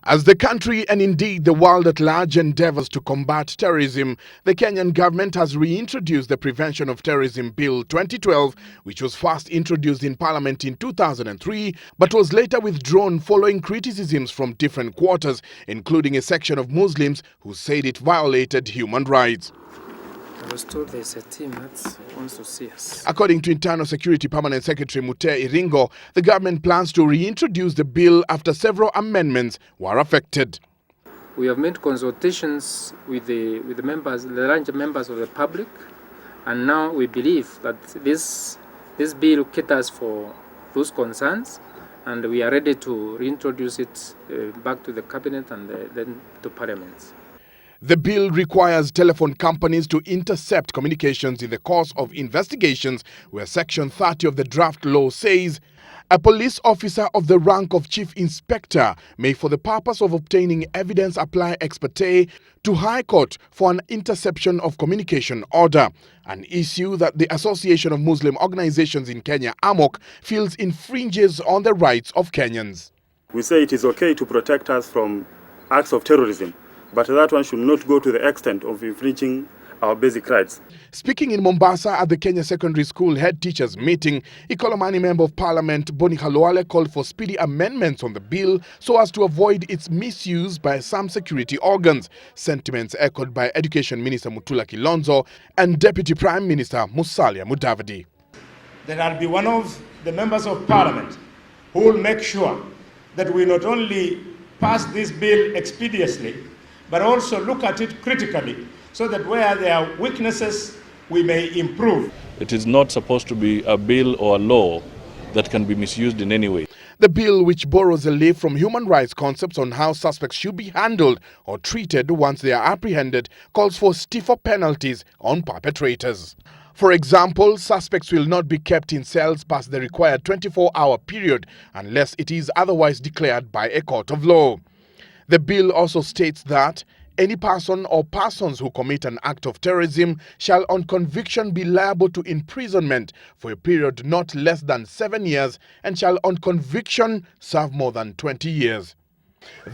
As the country and indeed the world at large endeavors to combat terrorism, the Kenyan government has reintroduced the Prevention of Terrorism Bill 2012, which was first introduced in Parliament in 2003, but was later withdrawn following criticisms from different quarters, including a section of Muslims who said it violated human rights. I was told there's a team that wants to see us. According to Internal Security Permanent Secretary Mute Iringo, the government plans to reintroduce the bill after several amendments were affected. We have made consultations with the members, the large members of the public, and now we believe that this bill caters for those concerns, and we are ready to reintroduce it back to the cabinet and then to Parliament. The bill requires telephone companies to intercept communications in the course of investigations, where Section 30 of the draft law says a police officer of the rank of Chief Inspector may, for the purpose of obtaining evidence, apply ex parte to High Court for an interception of communication order, an issue that the Association of Muslim Organizations in Kenya, AMOK, feels infringes on the rights of Kenyans. We say it is okay to protect us from acts of terrorism, but that one should not go to the extent of infringing our basic rights. Speaking in Mombasa at the Kenya Secondary School Head Teachers Meeting, Ikolomani Member of Parliament Boni Khalwale called for speedy amendments on the bill so as to avoid its misuse by some security organs, sentiments echoed by Education Minister Mutula Kilonzo and Deputy Prime Minister Musalia Mudavadi. That I'll be one of the members of Parliament who will make sure that we not only pass this bill expeditiously, but also look at it critically so that where there are weaknesses, we may improve. It is not supposed to be a bill or a law that can be misused in any way. The bill, which borrows a leaf from human rights concepts on how suspects should be handled or treated once they are apprehended, calls for stiffer penalties on perpetrators. For example, suspects will not be kept in cells past the required 24-hour period unless it is otherwise declared by a court of law. The bill also states that any person or persons who commit an act of terrorism shall on conviction be liable to imprisonment for a period not less than 7 years and shall on conviction serve more than 20 years.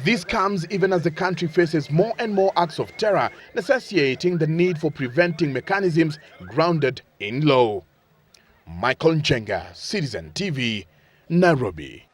This comes even as the country faces more and more acts of terror, necessitating the need for preventing mechanisms grounded in law. Michael Njenga, Citizen TV, Nairobi.